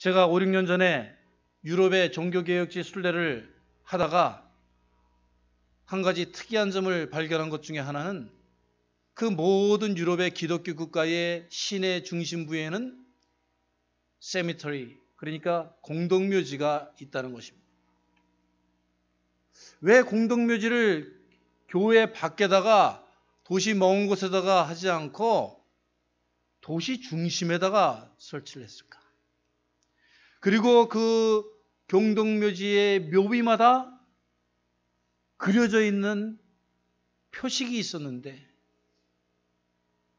제가 5, 6년 전에 유럽의 종교개혁지 순례를 하다가 한 가지 특이한 점을 발견한 것 중에 하나는 그 모든 유럽의 기독교 국가의 시내 중심부에는 세미터리, 그러니까 공동묘지가 있다는 것입니다. 왜 공동묘지를 교회 밖에다가 도시 먼 곳에다가 하지 않고 도시 중심에다가 설치를 했을까? 그리고 그 공동묘지의 묘비마다 그려져 있는 표식이 있었는데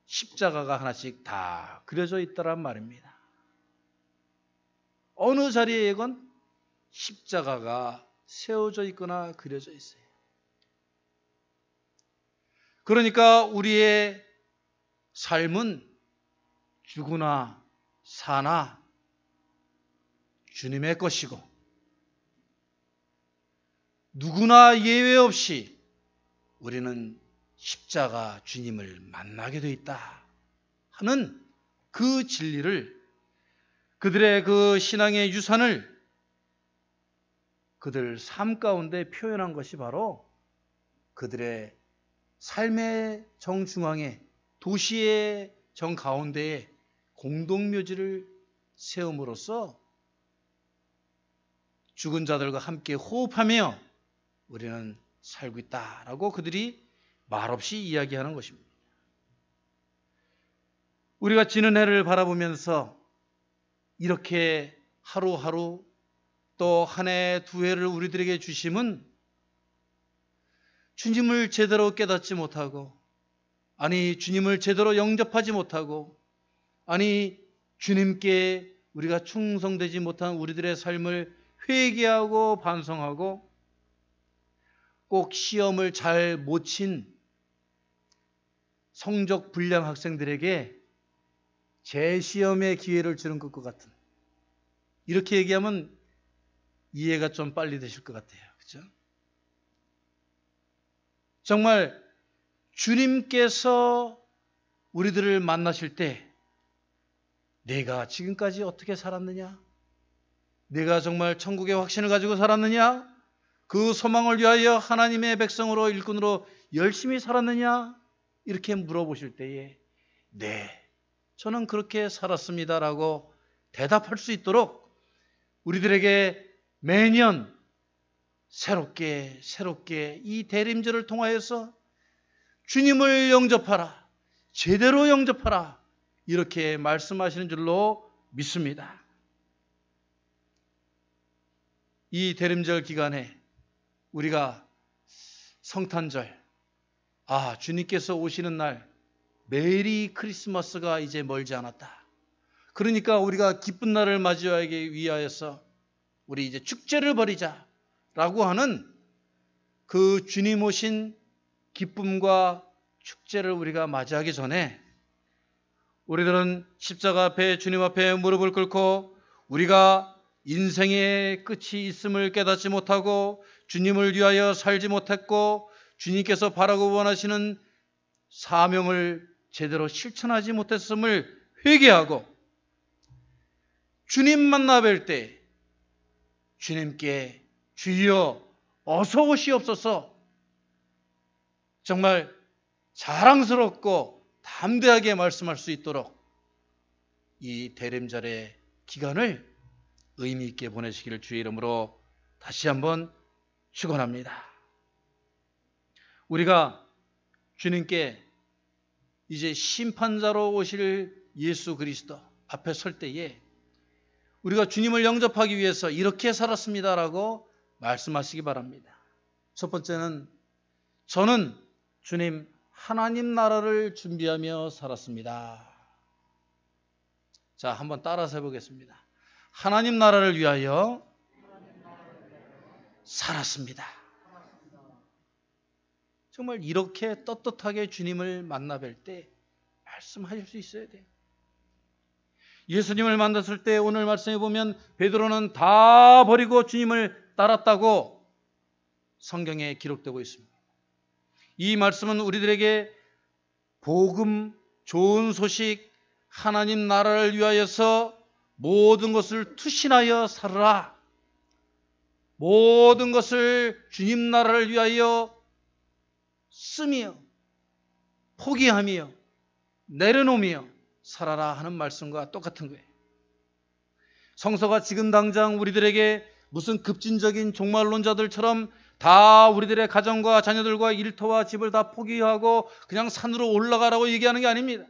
십자가가 하나씩 다 그려져 있더란 말입니다. 어느 자리에건 십자가가 세워져 있거나 그려져 있어요. 그러니까 우리의 삶은 죽으나 사나 주님의 것이고 누구나 예외 없이 우리는 십자가 주님을 만나게 돼 있다 하는 그 진리를, 그들의 그 신앙의 유산을 그들 삶 가운데 표현한 것이 바로 그들의 삶의 정중앙에, 도시의 정가운데에 공동묘지를 세움으로써 죽은 자들과 함께 호흡하며 우리는 살고 있다라고 그들이 말없이 이야기하는 것입니다. 우리가 지는 해를 바라보면서 이렇게 하루하루 또 한 해, 두 해를 우리들에게 주심은 주님을 제대로 깨닫지 못하고, 아니 주님을 제대로 영접하지 못하고, 아니 주님께 우리가 충성되지 못한 우리들의 삶을 회개하고 반성하고 꼭 시험을 잘 못 친 성적 불량 학생들에게 재시험의 기회를 주는 것과 같은, 이렇게 얘기하면 이해가 좀 빨리 되실 것 같아요. 그렇죠? 정말 주님께서 우리들을 만나실 때 내가 지금까지 어떻게 살았느냐? 내가 정말 천국의 확신을 가지고 살았느냐? 그 소망을 위하여 하나님의 백성으로, 일꾼으로 열심히 살았느냐? 이렇게 물어보실 때에 네, 저는 그렇게 살았습니다라고 대답할 수 있도록 우리들에게 매년 새롭게 이 대림절을 통하여서 주님을 영접하라, 제대로 영접하라, 이렇게 말씀하시는 줄로 믿습니다. 이 대림절 기간에 우리가 성탄절, 주님께서 오시는 날, 메리 크리스마스가 이제 멀지 않았다. 그러니까 우리가 기쁜 날을 맞이하기 위하여서 우리 이제 축제를 벌이자 라고 하는 그 주님 오신 기쁨과 축제를 우리가 맞이하기 전에 우리들은 십자가 앞에, 주님 앞에 무릎을 꿇고 우리가 인생의 끝이 있음을 깨닫지 못하고 주님을 위하여 살지 못했고 주님께서 바라고 원하시는 사명을 제대로 실천하지 못했음을 회개하고 주님 만나 뵐 때 주님께 주여 어서 오시옵소서, 정말 자랑스럽고 담대하게 말씀할 수 있도록 이 대림절의 기간을 의미 있게 보내시기를 주의 이름으로 다시 한번 축원합니다. 우리가 주님께 이제 심판자로 오실 예수 그리스도 앞에 설 때에 우리가 주님을 영접하기 위해서 이렇게 살았습니다라고 말씀하시기 바랍니다. 첫 번째는 저는 주님 하나님 나라를 준비하며 살았습니다. 자, 한번 따라서 해보겠습니다. 하나님 나라를 위하여 살았습니다. 정말 이렇게 떳떳하게 주님을 만나 뵐 때 말씀하실 수 있어야 돼요. 예수님을 만났을 때 오늘 말씀해 보면 베드로는 다 버리고 주님을 따랐다고 성경에 기록되고 있습니다. 이 말씀은 우리들에게 복음, 좋은 소식, 하나님 나라를 위하여서 모든 것을 투신하여 살아라. 모든 것을 주님 나라를 위하여 쓰며 포기하며 내려놓으며 살아라 하는 말씀과 똑같은 거예요. 성서가 지금 당장 우리들에게 무슨 급진적인 종말론자들처럼 다 우리들의 가정과 자녀들과 일터와 집을 다 포기하고 그냥 산으로 올라가라고 얘기하는 게 아닙니다.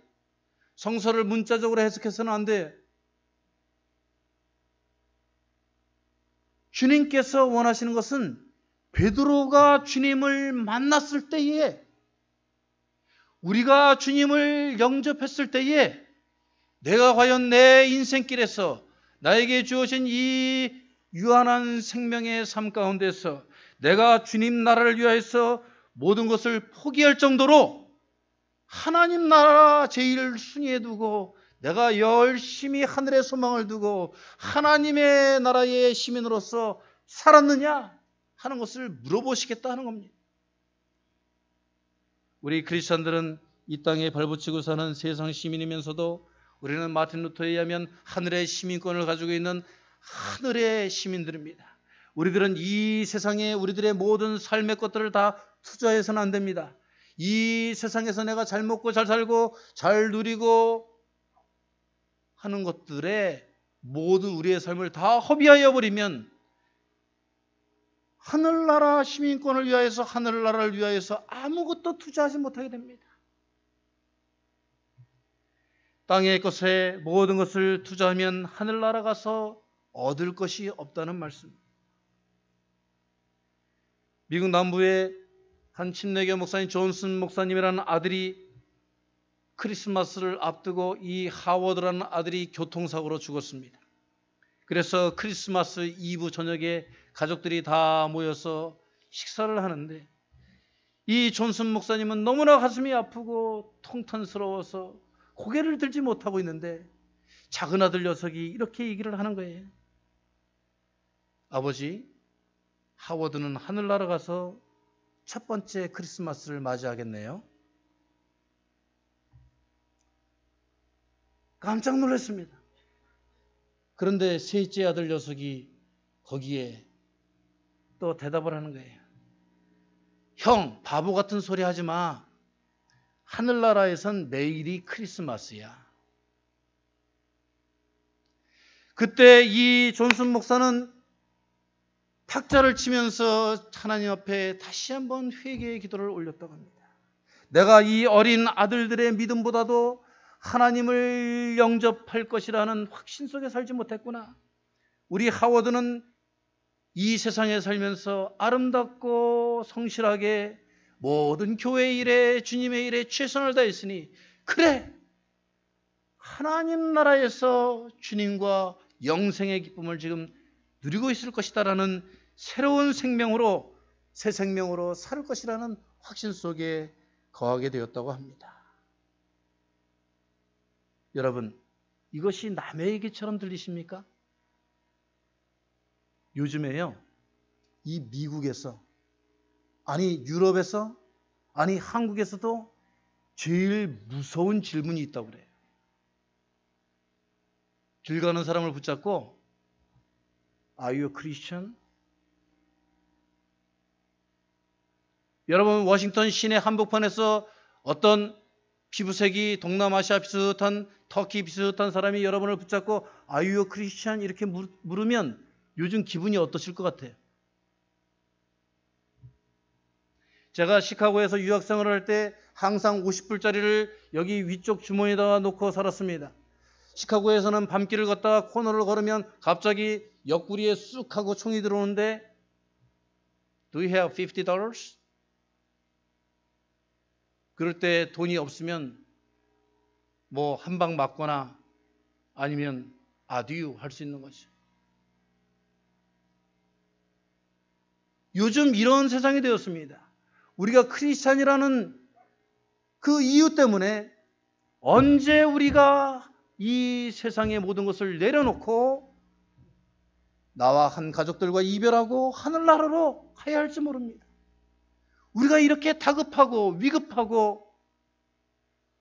성서를 문자적으로 해석해서는 안 돼요. 주님께서 원하시는 것은 베드로가 주님을 만났을 때에, 우리가 주님을 영접했을 때에 내가 과연 내 인생길에서 나에게 주어진 이 유한한 생명의 삶 가운데서 내가 주님 나라를 위하여서 모든 것을 포기할 정도로 하나님 나라 제일 순위에 두고 내가 열심히 하늘의 소망을 두고 하나님의 나라의 시민으로서 살았느냐 하는 것을 물어보시겠다 하는 겁니다. 우리 크리스천들은 이 땅에 발붙이고 사는 세상 시민이면서도 우리는 마틴 루터에 의하면 하늘의 시민권을 가지고 있는 하늘의 시민들입니다. 우리들은 이 세상에 우리들의 모든 삶의 것들을 다 투자해서는 안 됩니다. 이 세상에서 내가 잘 먹고 잘 살고 잘 누리고 하는 것들에 모든 우리의 삶을 다 허비하여 버리면 하늘나라 시민권을 위하여서 하늘나라를 위하여서 아무것도 투자하지 못하게 됩니다. 땅의 것에 모든 것을 투자하면 하늘나라 가서 얻을 것이 없다는 말씀. 미국 남부의 한 침례교 목사님 존슨 목사님이라는 아들이 크리스마스를 앞두고 이 하워드라는 아들이 교통사고로 죽었습니다. 그래서 크리스마스 이브 저녁에 가족들이 다 모여서 식사를 하는데 이 존슨 목사님은 너무나 가슴이 아프고 통탄스러워서 고개를 들지 못하고 있는데 작은 아들 녀석이 이렇게 얘기를 하는 거예요. 아버지, 하워드는 하늘나라 가서 첫 번째 크리스마스를 맞이하겠네요. 깜짝 놀랐습니다. 그런데 셋째 아들 녀석이 거기에 또 대답을 하는 거예요. 형, 바보 같은 소리 하지 마. 하늘나라에선 매일이 크리스마스야. 그때 이 존슨 목사는 탁자를 치면서 하나님 앞에 다시 한번 회개의 기도를 올렸다고 합니다. 내가 이 어린 아들들의 믿음보다도 하나님을 영접할 것이라는 확신 속에 살지 못했구나. 우리 하워드는 이 세상에 살면서 아름답고 성실하게 모든 교회 일에 주님의 일에 최선을 다했으니 그래, 하나님 나라에서 주님과 영생의 기쁨을 지금 누리고 있을 것이다라는 새로운 생명으로, 새 생명으로 살 것이라는 확신 속에 거하게 되었다고 합니다. 여러분, 이것이 남의 얘기처럼 들리십니까? 요즘에요, 이 미국에서, 아니 유럽에서, 아니 한국에서도 제일 무서운 질문이 있다고 그래요. 길 가는 사람을 붙잡고 Are you a Christian? 여러분, 워싱턴 시내 한복판에서 어떤 피부색이 동남아시아 비슷한, 터키 비슷한 사람이 여러분을 붙잡고 Are you a Christian? 이렇게 물으면 요즘 기분이 어떠실 것 같아요? 제가 시카고에서 유학생활을 할 때 항상 50불짜리를 여기 위쪽 주머니에다가 놓고 살았습니다. 시카고에서는 밤길을 걷다가 코너를 걸으면 갑자기 옆구리에 쑥 하고 총이 들어오는데 Do you have $50? 그럴 때 돈이 없으면 뭐 한 방 맞거나 아니면 아듀 할 수 있는 거죠. 요즘 이런 세상이 되었습니다. 우리가 크리스찬이라는 그 이유 때문에 언제 우리가 이 세상의 모든 것을 내려놓고 나와 한 가족들과 이별하고 하늘나라로 가야 할지 모릅니다. 우리가 이렇게 다급하고 위급하고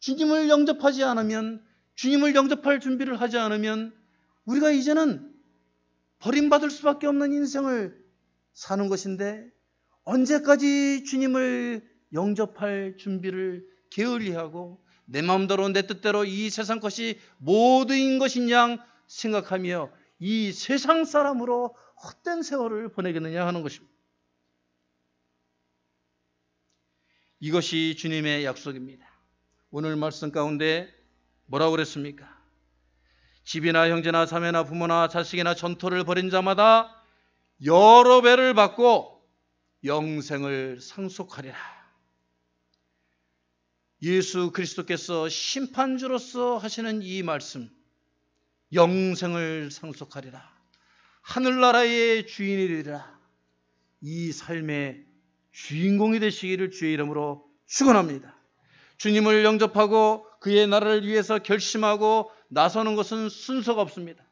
주님을 영접하지 않으면, 주님을 영접할 준비를 하지 않으면 우리가 이제는 버림받을 수밖에 없는 인생을 사는 것인데 언제까지 주님을 영접할 준비를 게을리하고 내 마음대로 내 뜻대로 이 세상 것이 모두인 것인 양 생각하며 이 세상 사람으로 헛된 세월을 보내겠느냐 하는 것입니다. 이것이 주님의 약속입니다. 오늘 말씀 가운데 뭐라고 그랬습니까? 집이나 형제나 자매나 부모나 자식이나 전토를 벌인 자마다 여러 배를 받고 영생을 상속하리라. 예수 그리스도께서 심판주로서 하시는 이 말씀, 영생을 상속하리라, 하늘나라의 주인이 되리라, 이 삶의 주인공이 되시기를 주의 이름으로 축원합니다. 주님을 영접하고 그의 나라를 위해서 결심하고 나서는 것은 순서가 없습니다.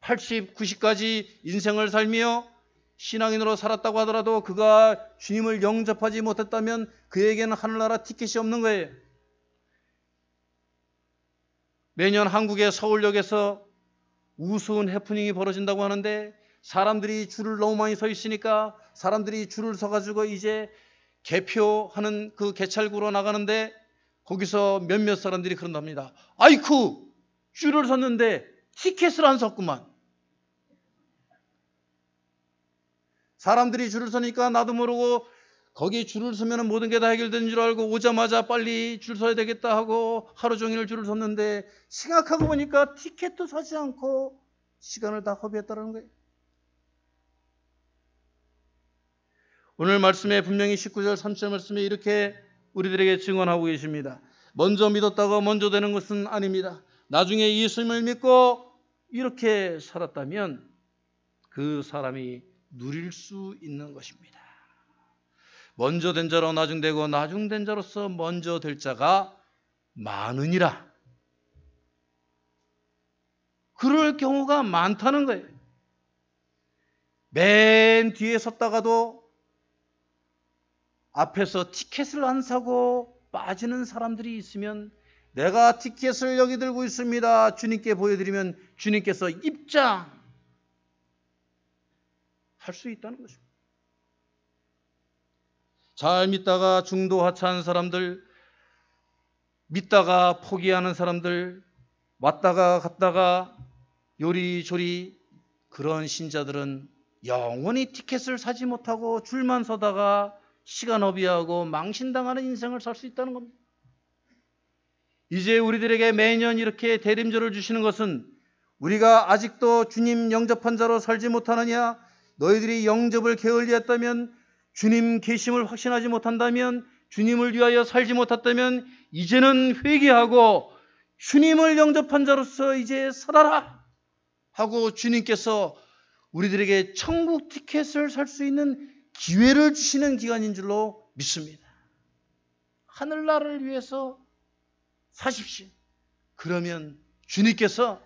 80, 90까지 인생을 살며 신앙인으로 살았다고 하더라도 그가 주님을 영접하지 못했다면 그에게는 하늘나라 티켓이 없는 거예요. 매년 한국의 서울역에서 우스운 해프닝이 벌어진다고 하는데 사람들이 줄을 너무 많이 서 있으니까 사람들이 줄을 서가지고 이제 개표하는 그 개찰구로 나가는데 거기서 몇몇 사람들이 그런답니다. 아이쿠, 줄을 섰는데 티켓을 안 섰구만. 사람들이 줄을 서니까 나도 모르고 거기 줄을 서면 모든 게 다 해결되는 줄 알고 오자마자 빨리 줄 서야 되겠다 하고 하루 종일 줄을 섰는데 생각하고 보니까 티켓도 사지 않고 시간을 다 허비했다는 거예요. 오늘 말씀에 분명히 19절 30절 말씀에 이렇게 우리들에게 증언하고 계십니다. 먼저 믿었다가 먼저 되는 것은 아닙니다. 나중에 예수님을 믿고 이렇게 살았다면 그 사람이 누릴 수 있는 것입니다. 먼저 된 자로 나중되고 나중된 자로서 먼저 될 자가 많으니라. 그럴 경우가 많다는 거예요. 맨 뒤에 섰다가도 앞에서 티켓을 안 사고 빠지는 사람들이 있으면 내가 티켓을 여기 들고 있습니다. 주님께 보여드리면 주님께서 입장 할 수 있다는 것입니다. 잘 믿다가 중도 하차한 사람들, 믿다가 포기하는 사람들, 왔다가 갔다가 요리조리 그런 신자들은 영원히 티켓을 사지 못하고 줄만 서다가 시간 허비하고 망신당하는 인생을 살 수 있다는 겁니다. 이제 우리들에게 매년 이렇게 대림절을 주시는 것은 우리가 아직도 주님 영접한 자로 살지 못하느냐, 너희들이 영접을 게을리했다면, 주님 계심을 확신하지 못한다면, 주님을 위하여 살지 못했다면 이제는 회개하고 주님을 영접한 자로서 이제 살아라 하고 주님께서 우리들에게 천국 티켓을 살 수 있는 기회를 주시는 기간인 줄로 믿습니다. 하늘나라를 위해서 사십시오. 그러면 주님께서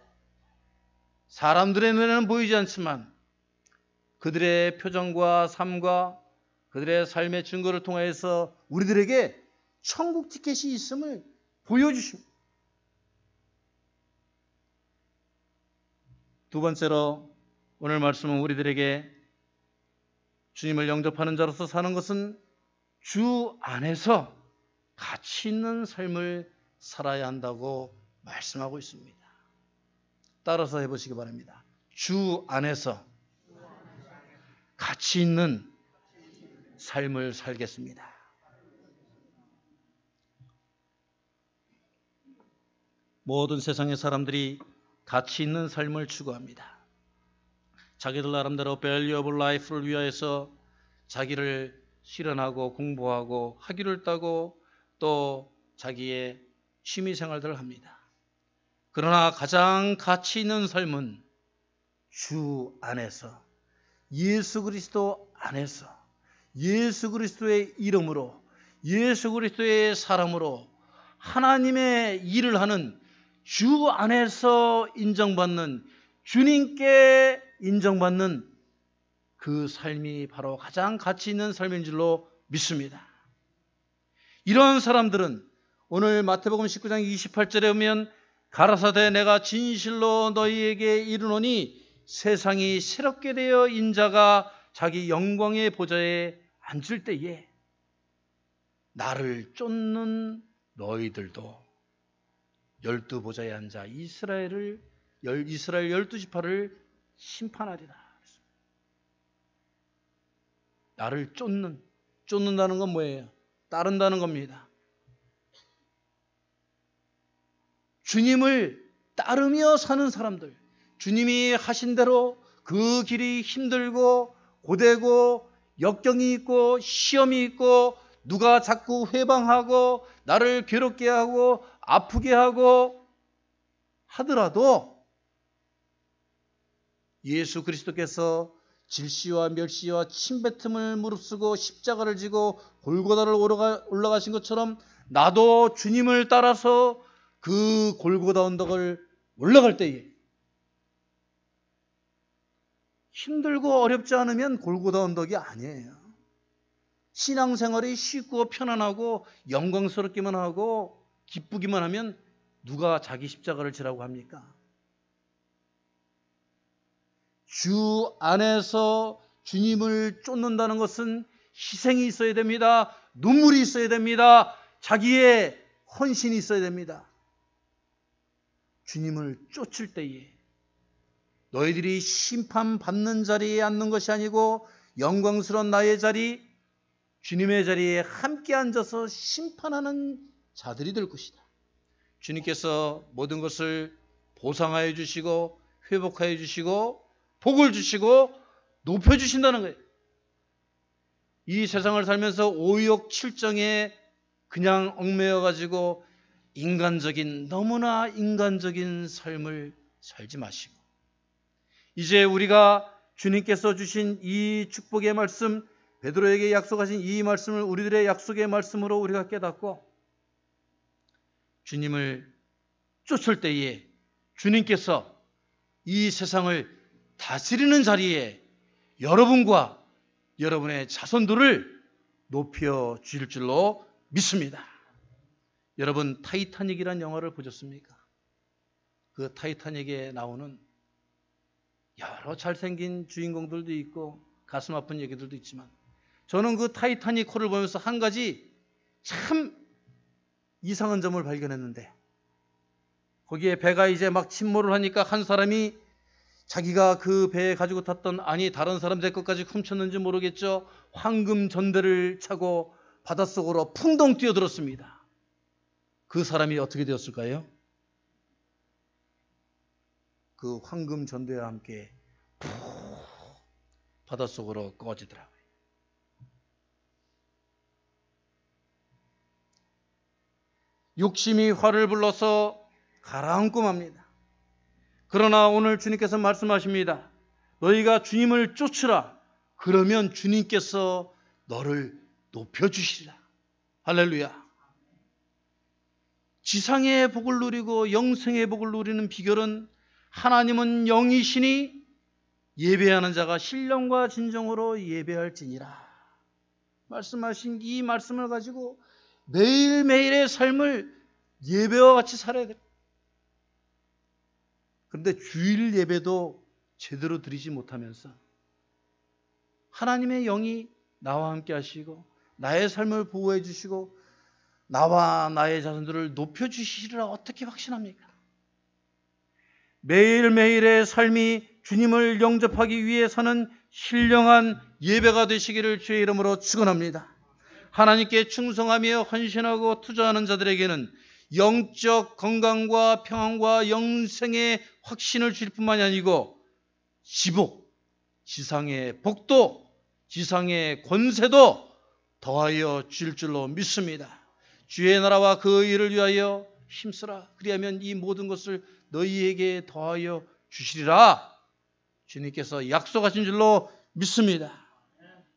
사람들의 눈에는 보이지 않지만 그들의 표정과 삶과 그들의 삶의 증거를 통해서 우리들에게 천국 티켓이 있음을 보여주십니다. 두 번째로 오늘 말씀은 우리들에게 주님을 영접하는 자로서 사는 것은 주 안에서 가치 있는 삶을 살아야 한다고 말씀하고 있습니다. 따라서 해보시기 바랍니다. 주 안에서 가치 있는 삶을 살겠습니다. 모든 세상의 사람들이 가치 있는 삶을 추구합니다. 자기들 나름대로 value of life를 위하여서 자기를 실현하고 공부하고 학위를 따고 또 자기의 취미생활들을 합니다. 그러나 가장 가치 있는 삶은 주 안에서, 예수 그리스도 안에서, 예수 그리스도의 이름으로, 예수 그리스도의 사람으로 하나님의 일을 하는 주 안에서 인정받는, 주님께 인정받는 그 삶이 바로 가장 가치 있는 삶인 줄로 믿습니다. 이런 사람들은 오늘 마태복음 19장 28절에 보면 가라사대 내가 진실로 너희에게 이르노니 세상이 새롭게 되어 인자가 자기 영광의 보좌에 앉을 때에 나를 쫓는 너희들도 12보좌에 앉아 이스라엘 12지파를 심판하리라. 나를 쫓는다는 건 뭐예요? 따른다는 겁니다. 주님을 따르며 사는 사람들, 주님이 하신 대로 그 길이 힘들고 고되고 역경이 있고 시험이 있고 누가 자꾸 회방하고 나를 괴롭게 하고 아프게 하고 하더라도 예수 그리스도께서 질시와 멸시와 침뱉음을 무릅쓰고 십자가를 지고 골고다를 올라가신 것처럼 나도 주님을 따라서 그 골고다 언덕을 올라갈 때에 힘들고 어렵지 않으면 골고다 언덕이 아니에요. 신앙생활이 쉽고 편안하고 영광스럽기만 하고 기쁘기만 하면 누가 자기 십자가를 지라고 합니까? 주 안에서 주님을 쫓는다는 것은 희생이 있어야 됩니다. 눈물이 있어야 됩니다. 자기의 헌신이 있어야 됩니다. 주님을 쫓을 때에 너희들이 심판받는 자리에 앉는 것이 아니고 영광스러운 나의 자리, 주님의 자리에 함께 앉아서 심판하는 자들이 될 것이다. 주님께서 모든 것을 보상하여 주시고 회복하여 주시고 복을 주시고 높여주신다는 거예요. 이 세상을 살면서 오욕 칠정에 그냥 얽매여 가지고 너무나 인간적인 삶을 살지 마시고 이제 우리가 주님께서 주신 이 축복의 말씀, 베드로에게 약속하신 이 말씀을 우리들의 약속의 말씀으로 우리가 깨닫고 주님을 쫓을 때에 주님께서 이 세상을 다스리는 자리에 여러분과 여러분의 자손들을 높여 주실 줄로 믿습니다. 여러분, 타이타닉이라는 영화를 보셨습니까? 그 타이타닉에 나오는 여러 잘생긴 주인공들도 있고 가슴 아픈 얘기들도 있지만 저는 그 타이타닉 호를 보면서 한 가지 참 이상한 점을 발견했는데 거기에 배가 이제 막 침몰을 하니까 한 사람이 자기가 그 배에 가지고 탔던 다른 사람들 것까지 훔쳤는지 모르겠죠. 황금 전대를 차고 바닷속으로 풍덩 뛰어들었습니다. 그 사람이 어떻게 되었을까요? 그 황금 전대와 함께 푹 바닷속으로 꺼지더라고요. 욕심이 화를 불러서 가라앉고 맙니다. 그러나 오늘 주님께서 말씀하십니다. 너희가 주님을 쫓으라. 그러면 주님께서 너를 높여주시리라. 할렐루야. 지상의 복을 누리고 영생의 복을 누리는 비결은 하나님은 영이시니 예배하는 자가 신령과 진정으로 예배할지니라. 말씀하신 이 말씀을 가지고 매일매일의 삶을 예배와 같이 살아야 됩니다. 그런데 주일 예배도 제대로 드리지 못하면서 하나님의 영이 나와 함께 하시고 나의 삶을 보호해 주시고 나와 나의 자손들을 높여주시리라 어떻게 확신합니까? 매일매일의 삶이 주님을 영접하기 위해 사는 신령한 예배가 되시기를 주의 이름으로 축원합니다. 하나님께 충성하며 헌신하고 투자하는 자들에게는 영적 건강과 평안과 영생의 확신을 줄 뿐만이 아니고 지복, 지상의 복도, 지상의 권세도 더하여 줄 줄로 믿습니다. 주의 나라와 그 일을 위하여 힘쓰라. 그리하면 이 모든 것을 너희에게 더하여 주시리라. 주님께서 약속하신 줄로 믿습니다.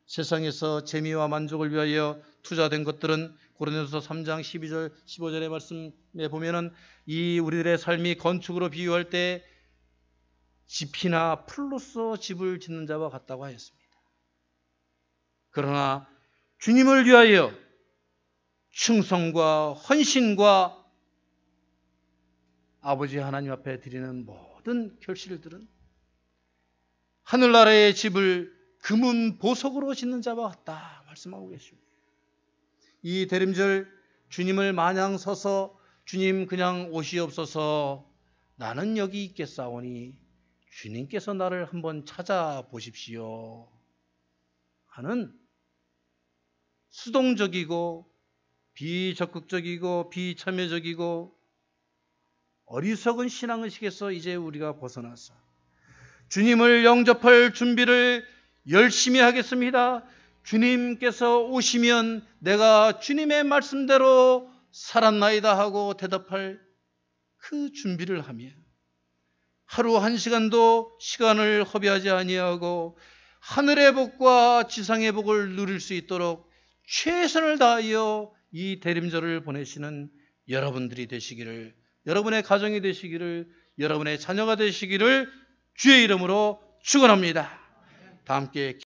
세상에서 재미와 만족을 위하여 투자된 것들은 고린도서 3장 12절 15절의 말씀에 보면은 이 우리들의 삶이 건축으로 비유할 때 집이나 풀로써 집을 짓는 자와 같다고 하였습니다. 그러나 주님을 위하여 충성과 헌신과 아버지 하나님 앞에 드리는 모든 결실들은 하늘나라의 집을 금은 보석으로 짓는 자와 같다 말씀하고 계십니다. 이 대림절 주님을 마냥 서서 주님 그냥 오시옵소서 나는 여기 있겠사오니 주님께서 나를 한번 찾아보십시오 하는 수동적이고 비적극적이고 비참여적이고 어리석은 신앙의식에서 이제 우리가 벗어나서 주님을 영접할 준비를 열심히 하겠습니다. 주님께서 오시면 내가 주님의 말씀대로 살았나이다 하고 대답할 그 준비를 하며 하루 한 시간도 시간을 허비하지 아니하고 하늘의 복과 지상의 복을 누릴 수 있도록 최선을 다하여 이 대림절을 보내시는 여러분들이 되시기를, 여러분의 가정이 되시기를, 여러분의 자녀가 되시기를 주의 이름으로 축원합니다. 다 함께